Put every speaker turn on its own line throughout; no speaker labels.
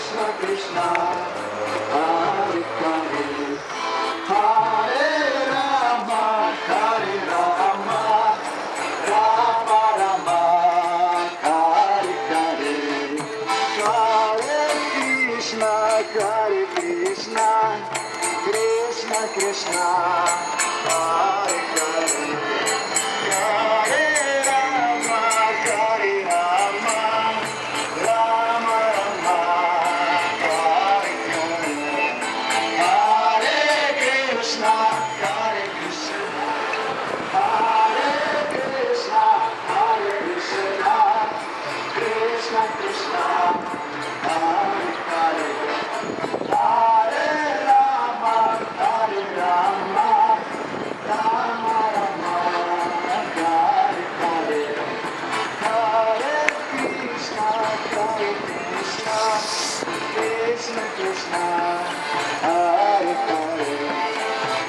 Krishna, Hare Hare, Hare Rama, Hare Rama, Rama Rama, Hare Hare, Hare Krishna, Hare Krishna, Krishna Krishna, Hare Hare, Hare Rama, Hare Rama, Rama Rama, Hare Hare, Hare Krishna, Hare Krishna, Hare Krishna, Hare Krishna, Krishna Krishna, Hare Hare, Hare Rama, Hare Rama, Rama Rama, Hare Hare, Hare Krishna, Hare Krishna, Krishna Krishna, Hare Hare,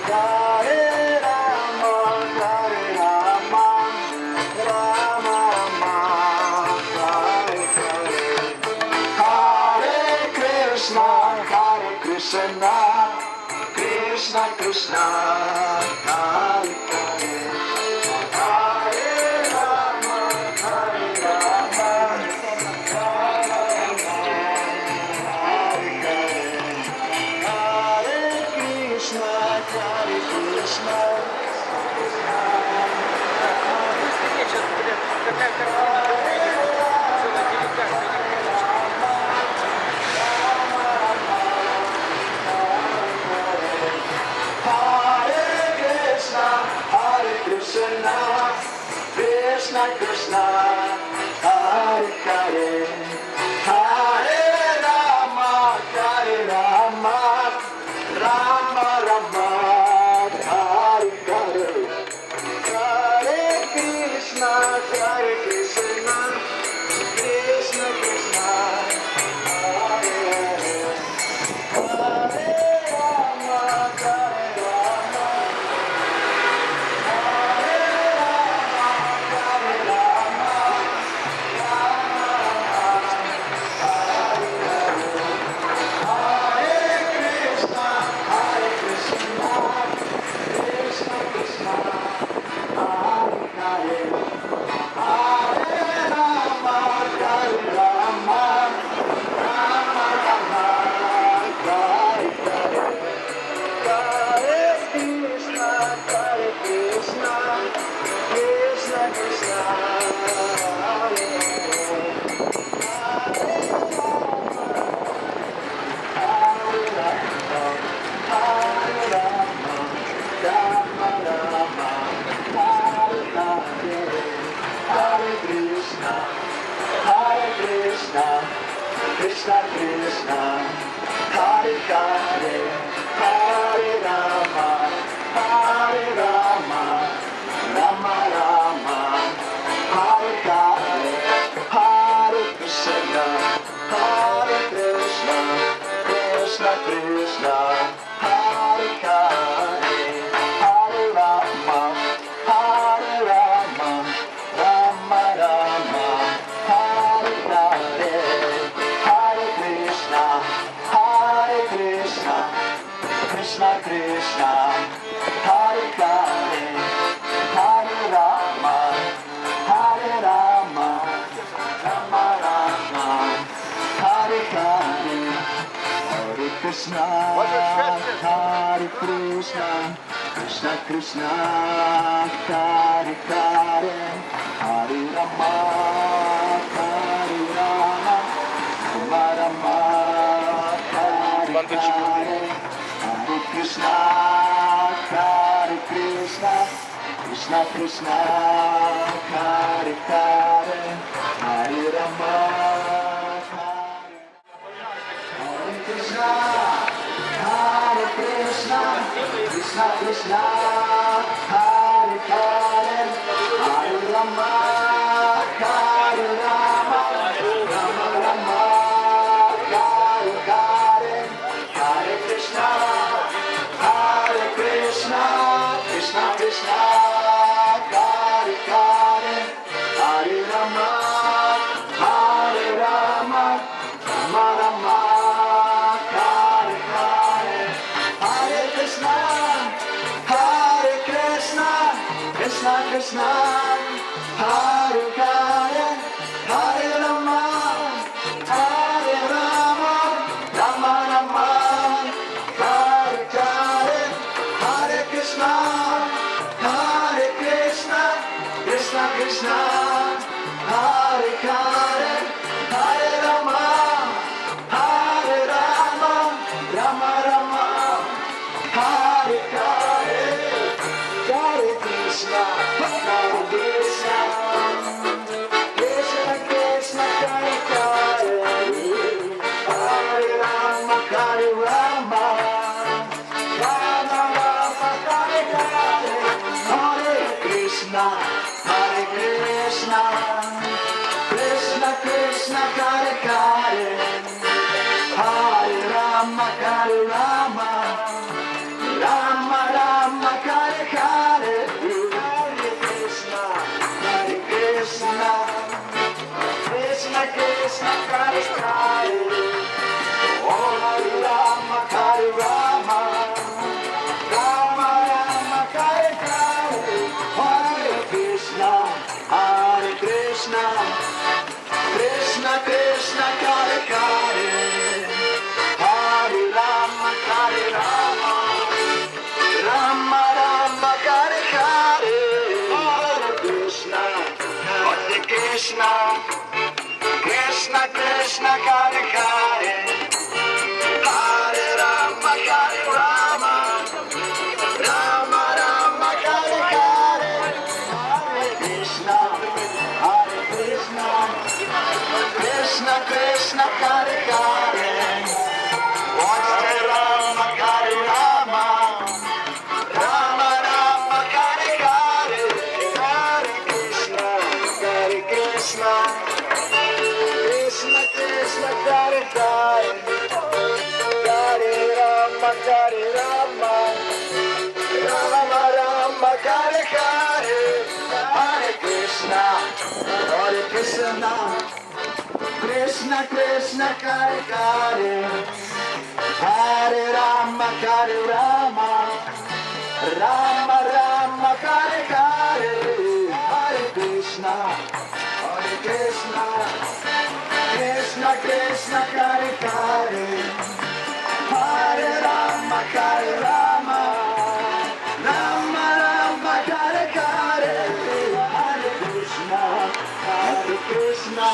Hare Rama, Hare Rama, Rama Rama, Hare Hare, Hare Krishna, Hare Krishna, Krishna Krishna, Hare Hare, Hare Rama, Hare Rama, Rama Rama, Hare Hare, Hare Krishna, Hare Krishna. Hare Krishna, Hare Krishna, Krishna Krishna, Hare Hare, Hare Rama, Hare Rama, Rama Rama, Hare Hare, Hare Krishna, Hare Krishna, Krishna Krishna, Hare Hare, Hare Rama, Hare Rama, Krishna Krishna, Hare Hare, Hare Rama, Hare Rama, Rama Rama, Hare Hare, Hare Krishna, Hare Krishna, Krishna Krishna, Hare Hare, Hare Rama, Hare Rama, Rama Rama, Hare Hare, Hare Krishna, Hare Krishna, Krishna Krishna, Hare Hare, Hare Rama, Hare Rama, Rama Rama, Hare Hare, Hare Krishna, Hare Krishna, Krishna Krishna, Hare Hare, Hare Rama, Hare Rama, Rama Rama, Hare Hare, Hare Krishna, Hare Krishna, Krishna Krishna, Hare Hare, Hare Rama, Hare Krishna, Hare Krishna, Krishna Krishna, Hare Hare, Hare Rama, Hare Rama, Rama Rama, Hare Hare, Hare Krishna, Hare Krishna, Krishna Krishna, Hare Hare, Hare Rama, Hare Rama, Rama Rama. Krishna Hare Hare, oh Hare Rama Hare Rama, Rama Rama Hare Hare, Hare Krishna Krishna Krishna Hare Hare, Hare Rama Hare Rama, Rama Rama Hare Hare, Hare Krishna Krishna Krishna Hare Hare, Hare Rama Hare Rama, Rama Rama Hare Hare, Hare Krishna Krishna Krishna Hare Hare, Hare Rama Hare Rama, Rama Rama Hare Hare, Hare Krishna Krishna Krishna Hare Hare, Hare Rama Hare Rama, Rama Rama Hare Hare, Hare Krishna Krishna Krishna Hare Hare, Hare Rama Hare Rama, Rama Rama Hare Hare, Hare Krishna Krishna Krishna Hare Hare, Hare Rama Hare Rama, Rama Rama Hare Hare, Hare Krishna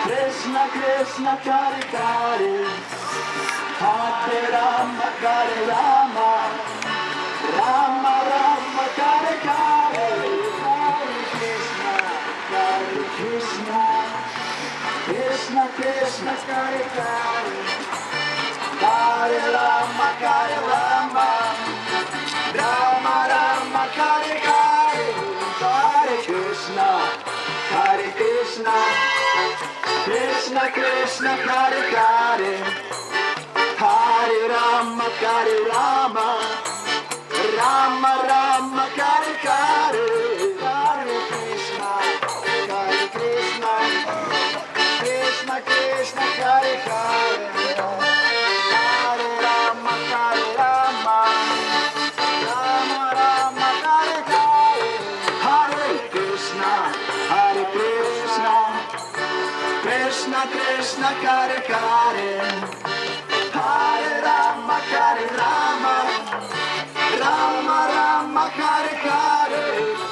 Krishna Krishna Hare Hare, Hare Rama Hare Rama, Rama Rama Hare Hare, Hare Krishna Krishna Krishna Hare Hare, Hare Rama Hare Rama, Rama Rama Hare Hare, Hare Krishna Krishna Krishna Hare Hare, Hare Rama Hare Rama, Rama Rama Hare Hare, Hare Krishna Krishna Krishna Hare Hare, Hare Rama Hare Rama, Rama Rama Hare Hare, Hare Krishna Krishna Krishna Hare Hare, Hare Rama Hare Rama, Rama Rama Hare Hare,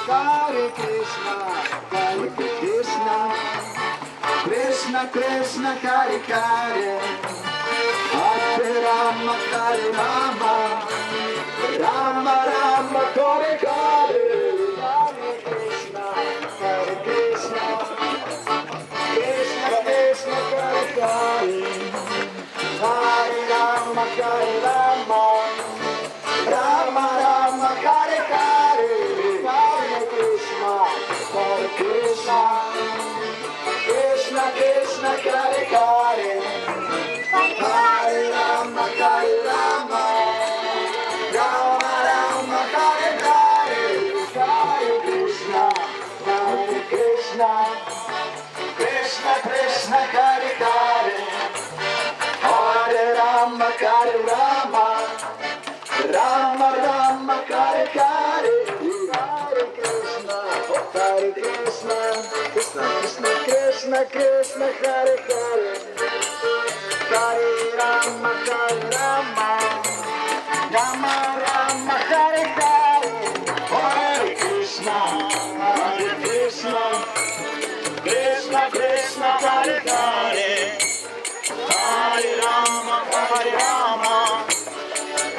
Hare Krishna Krishna Hare Hare, Hare Rama Hare Rama, Rama Rama Hare Hare, Hare Krishna Krishna Hare Hare, Hare Rama Hare Rama, Rama Rama Hare Hare, Hare Krishna Krishna Hare Hare, Hare Rama Hare Rama, Rama Rama Hare Hare, Hare Krishna Krishna Hare Hare, Hare Rama Hare Rama, Rama Rama Hare Hare, Hare Krishna Krishna Hare Hare, Hare Rama Hare Rama, Rama Rama Hare Hare, Hare Krishna Krishna Hare Hare, Hare Rama Hare Rama,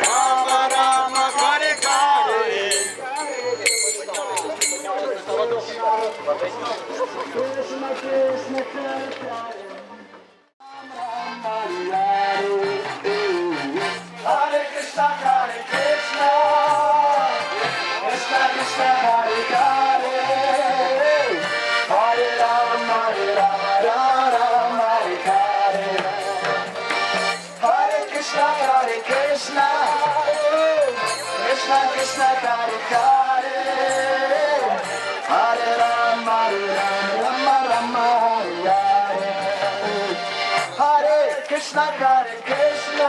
Rama Rama Hare Hare, Krishna Hare Hare, Hare Krishna Hare Krishna, Krishna Krishna Hare Hare, Hare Rama Hare Rama, Rama Hare Hare, Hare Krishna Hare Krishna, Krishna Krishna Hare Hare, Hare Rama Hare Rama, Rama Rama Hare Hare, Krishna, Hare Krishna,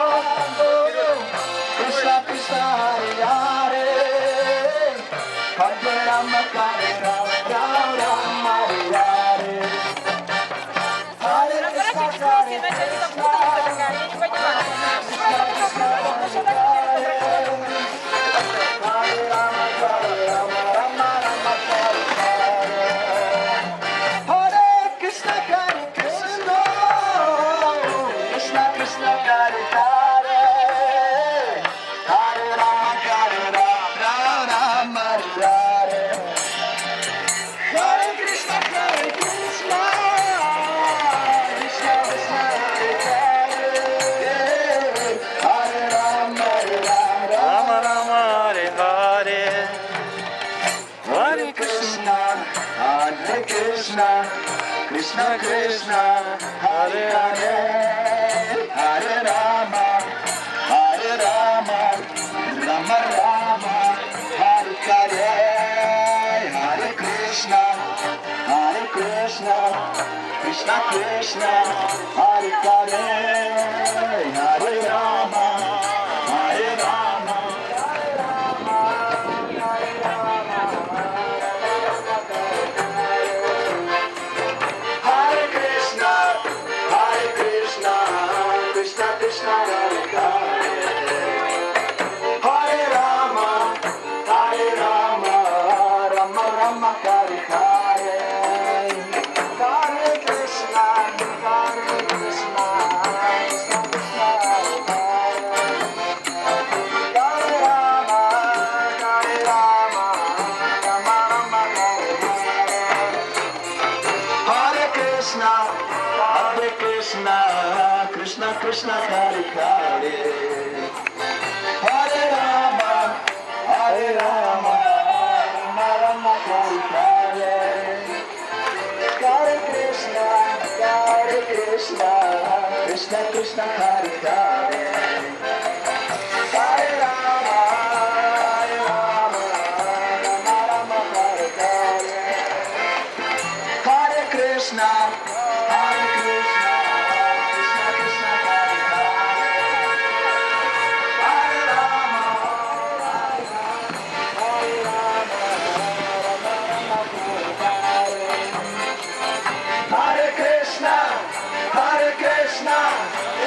Krishna Krishna, Hare Hare, Hare Rama, Hare Rama, Rama Rama, Hare Hare. Hare Krishna, Hare Krishna, Krishna Krishna, Hare Hare, Hare Rama, Rama Rama, Hare Hare. Hare Krishna, Hare Krishna, Krishna Krishna, Hare Hare, Hare Rama, Rama Rama, Hare Hare. Hare Krishna, Hare Krishna, Krishna Krishna, Hare Hare, Hare Rama, Rama Rama, Hare Hare. Hare Krishna, Hare Krishna, Krishna Krishna, Hare Hare, Hare Rama, Rama Rama, Hare Hare. Hare Krishna, Krishna Krishna, Hare Hare, Hare Rama, Rama. Hare Krishna, Krishna Krishna, Hare Hare, Hare Rama, Rama Rama, Hare Hare. Hare Krishna, Krishna Krishna, Hare Hare, Hare Rama, Rama Rama, Hare Hare. Hare Krishna, Krishna Krishna, Hare Hare, Hare Rama, Rama Rama, Hare Hare. Hare Krishna, Krishna Krishna, Hare Hare, Hare Rama, Rama Rama, Hare Hare. Hare Krishna,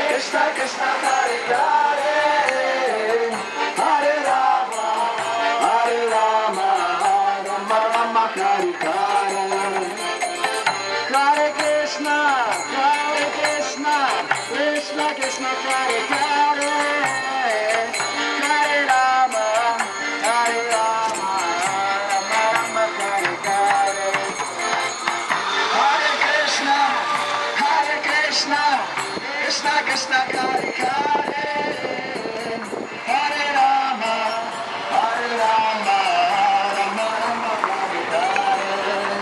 Krishna Krishna, Hare Hare, Hare Rama, Hare Krishna, Krishna Krishna, Hare Hare, Hare Rama, Rama Rama, Hare Hare. Hare Krishna, Krishna Krishna, Hare Hare, Hare Rama, Rama Rama, Hare Hare. Hare Krishna, Krishna Krishna, Hare Hare, Hare Rama, Rama Rama, Hare Hare.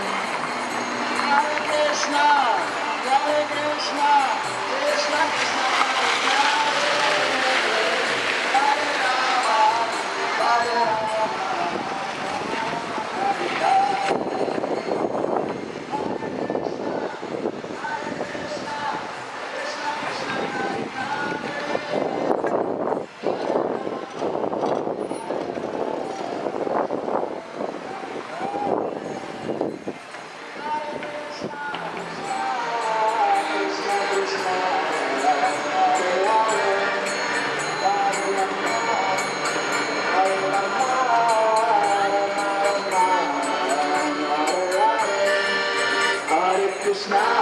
Hare Krishna, Krishna Krishna,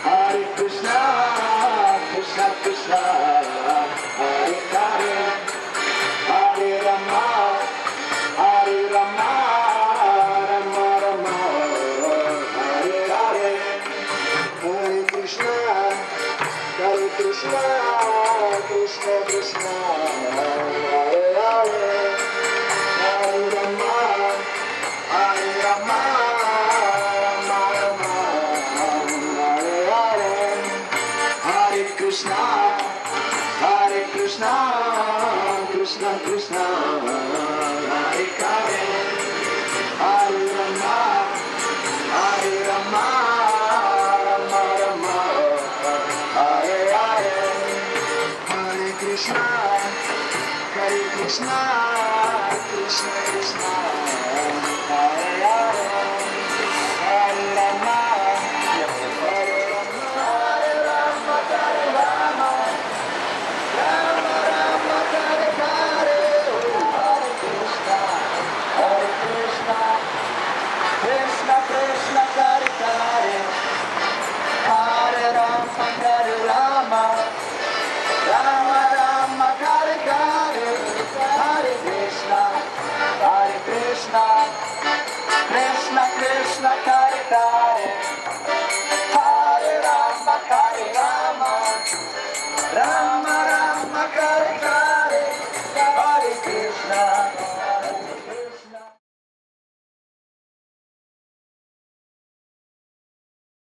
Hare Rama, Krishna, Krishna Krishna, Hare Hare, Hare Rama, Rama Rama, Hare Hare. Hare Krishna, Krishna Krishna, Hare Hare, Hare Rama, Rama Rama, Hare Hare. Hare Krishna, Krishna Krishna, Hare Hare, Hare Rama, Rama Rama, Hare Hare. Krishna, Hare Krishna, Krishna Krishna, Hare Hare.